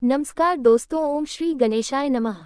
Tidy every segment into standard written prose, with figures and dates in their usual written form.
नमस्कार दोस्तों, ओम श्री गणेशाय नमः।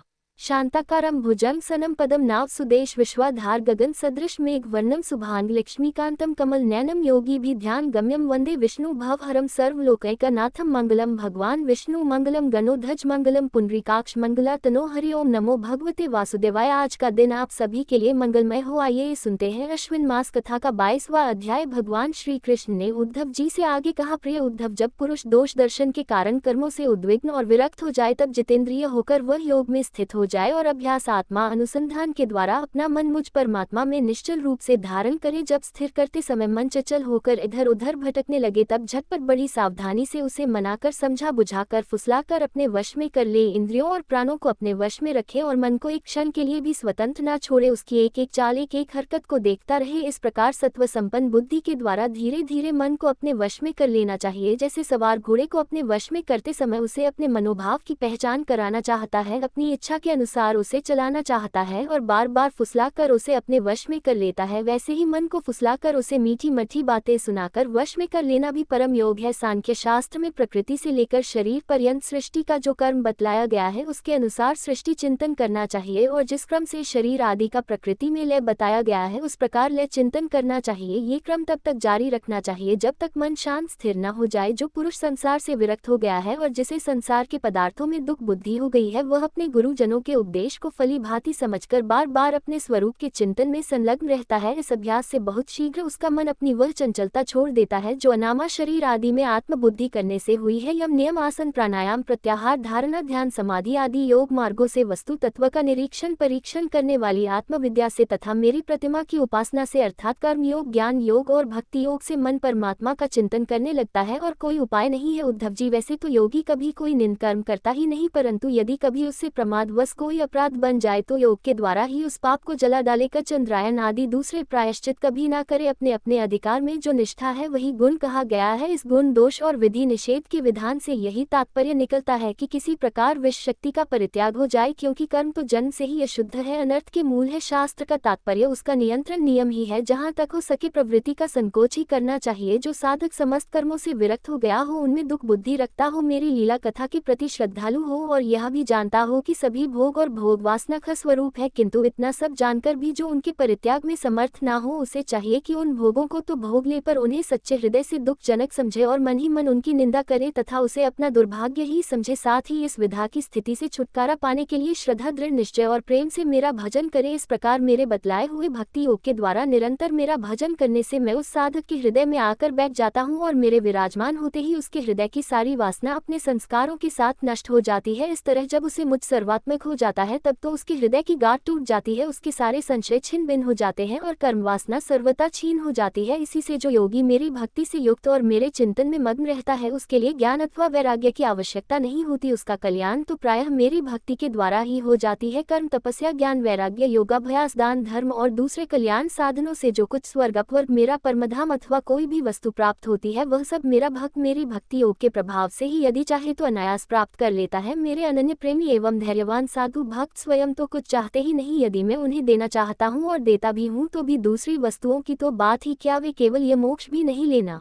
शांताकारं भुजंग सनम पदम नाव सुदेश विश्वाधार गगन सदृश मेघ वर्णम शुभांग लक्ष्मीकांतम कमल नयनम योगी भी ध्यान गम्यम वंदे विष्णु भवहरम सर्वलोकैकनाथम मंगलम भगवान विष्णु मंगलम गणोध्वज मंगलम पुंडरीकाक्ष मंगला तनो हरि ओम नमो भगवते वासुदेवाय। आज का दिन आप सभी के लिए मंगलमय हो। आइए सुनते हैं अश्विन मास कथा का 22वां अध्याय। भगवान श्री कृष्ण ने उद्धव जी से आगे कहा, प्रिय उद्धव, जब पुरुष दोष दर्शन के कारण कर्मों से उद्विग्न और विरक्त हो जाए तब जितेंद्रिय होकर वह योग में स्थित हो जाए और अभ्यास आत्मा अनुसंधान के द्वारा अपना मन मुझ परमात्मा में निश्चल रूप से धारण करे। जब स्थिर करते समय मन चंचल होकर इधर उधर भटकने लगे तब झटपट बड़ी सावधानी से उसे मनाकर समझा बुझाकर फुसलाकर अपने वश में कर ले। इंद्रियों और प्राणों को अपने वश में रखे और मन को एक क्षण के लिए भी स्वतंत्र न छोड़े। उसकी एक एक चाल एक एक हरकत को देखता रहे। इस प्रकार सत्व संपन्न बुद्धि के द्वारा धीरे धीरे मन को अपने वश में कर लेना चाहिए। जैसे सवार घोड़े को अपने वश में करते समय उसे अपने मनोभाव की पहचान कराना चाहता है, अपनी इच्छा के अनुसार उसे चलाना चाहता है और बार बार फुसलाकर उसे अपने वश में कर लेता है, वैसे ही मन को फुसलाकर उसे मीठी मठी बातें सुनाकर वश में कर लेना भी परम योग है। सांख्य शास्त्र में प्रकृति से लेकर शरीर पर्यंत सृष्टि का जो कर्म बतलाया गया है उसके अनुसार सृष्टि चिंतन करना चाहिए और जिस क्रम से शरीर आदि का प्रकृति में लय बताया गया है उस प्रकार लय चिंतन करना चाहिए। ये क्रम तब तक जारी रखना चाहिए जब तक मन शांत स्थिर न हो जाए। जो पुरुष संसार से विरक्त हो गया है और जिसे संसार के पदार्थों में दुख बुद्धि हो गई है वह अपने गुरुजनों के उपदेश को फली भांति समझकर बार बार अपने स्वरूप के चिंतन में संलग्न रहता है। इस अभ्यास से बहुत शीघ्र उसका मन अपनी वह चंचलता छोड़ देता है जो अनामा शरीर आदि में आत्मबुद्धि करने से हुई है। यम नियम आसन प्राणायाम प्रत्याहार धारणा ध्यान समाधि आदि योग मार्गों से वस्तु तत्व का निरीक्षण परीक्षण करने वाली आत्मविद्या से तथा मेरी प्रतिमा की उपासना से अर्थात कर्म योग ज्ञान योग और भक्ति योग से मन परमात्मा का चिंतन करने लगता है और कोई उपाय नहीं है। उद्धव जी, वैसे तो योगी कभी कोई निंद कर्म करता ही नहीं, परंतु यदि कभी उससे प्रमादवश कोई अपराध बन जाए तो योग के द्वारा ही उस पाप को जला डालेगा। चंद्रायन आदि दूसरे प्रायश्चित कभी ना करे। अपने अपने अधिकार में जो निष्ठा है वही गुण कहा गया है। इस गुण दोष और विधि निषेध के विधान से यही तात्पर्य निकलता है कि किसी प्रकार विष शक्ति का परित्याग हो जाए, क्योंकि कर्म तो जन्म से ही अशुद्ध है, अनर्थ के मूल है। शास्त्र का तात्पर्य उसका नियंत्रण नियम ही है। जहाँ तक हो सके प्रवृत्ति का संकोच ही करना चाहिए। जो साधक समस्त कर्मों से विरक्त हो गया हो, उनमें दुख बुद्धि रखता हो, मेरी लीला कथा के प्रति श्रद्धालु हो और यह भी जानता हो कि सभी भोग और भोग वासना का स्वरूप है, किंतु इतना सब जानकर भी जो उनके परित्याग में समर्थ ना हो, उसे चाहिए कि उन भोगों को तो भोग ले पर उन्हें सच्चे हृदय से दुखजनक समझे और मन ही मन उनकी निंदा करे तथा उसे अपना दुर्भाग्य ही समझे। साथ ही इस विधा की स्थिति से छुटकारा पाने के लिए श्रद्धा दृढ़ निश्चय और प्रेम से मेरा भजन करे। इस प्रकार मेरे बतलाए हुए भक्ति योग के द्वारा निरंतर मेरा भजन करने से मैं उस साधक के हृदय में आकर बैठ जाता हूँ और मेरे विराजमान होते ही उसके हृदय की सारी वासना अपने संस्कारों के साथ नष्ट हो जाती है। इस तरह जब उसे मुझ सर्वात्मक हो जाता है तब तो उसके हृदय की गांठ टूट जाती है, उसके सारे संशय छिन्न भिन्न हो जाते हैं और कर्म वासना सर्वथा छीन हो जाती है। इसी से जो योगी मेरी भक्ति से युक्त और मेरे चिंतन में मग्न रहता है उसके लिए ज्ञान अथवा वैराग्य की आवश्यकता नहीं होती। उसका कल्याण तो प्रायः मेरी भक्ति के द्वारा ही हो जाती है। कर्म तपस्या ज्ञान वैराग्य योगाभ्यास दान धर्म और दूसरे कल्याण साधनों से जो कुछ स्वर्ग अपवर्ग मेरा परमधाम अथवा कोई भी वस्तु प्राप्त होती है वह सब मेरा भक्त मेरी भक्ति योग के प्रभाव से ही यदि चाहे तो अनायास प्राप्त कर लेता है। मेरे अनन्य प्रेमी एवं धैर्यवान साधु भक्त स्वयं तो कुछ चाहते ही नहीं, यदि मैं उन्हें देना चाहता हूँ और देता भी हूँ तो भी दूसरी वस्तुओं की तो बात ही क्या, वे केवल ये मोक्ष भी नहीं लेना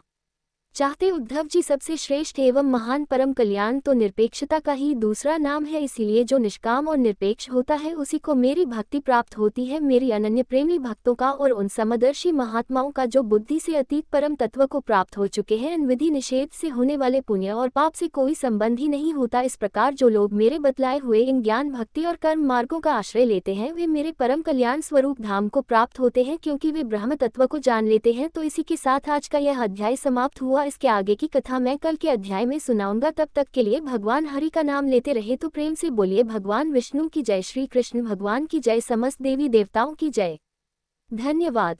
चाहते। उद्धव जी, सबसे श्रेष्ठ एवं महान परम कल्याण तो निरपेक्षता का ही दूसरा नाम है, इसीलिए जो निष्काम और निरपेक्ष होता है उसी को मेरी भक्ति प्राप्त होती है। मेरी अनन्य प्रेमी भक्तों का और उन समदर्शी महात्माओं का जो बुद्धि से अतीत परम तत्व को प्राप्त हो चुके हैं, इन विधि निषेध से होने वाले पुण्य और पाप से कोई संबंध ही नहीं होता। इस प्रकार जो लोग मेरे बतलाए हुए इन ज्ञान भक्ति और कर्म मार्गों का आश्रय लेते हैं वे मेरे परम कल्याण स्वरूप धाम को प्राप्त होते हैं, क्योंकि वे ब्रह्म तत्व को जान लेते हैं। तो इसी के साथ आज का यह अध्याय समाप्त हुआ। इसके आगे की कथा मैं कल के अध्याय में सुनाऊंगा। तब तक के लिए भगवान हरि का नाम लेते रहे तो प्रेम से बोलिए भगवान विष्णु की जय, श्री कृष्ण भगवान की जय, समस्त देवी देवताओं की जय। धन्यवाद।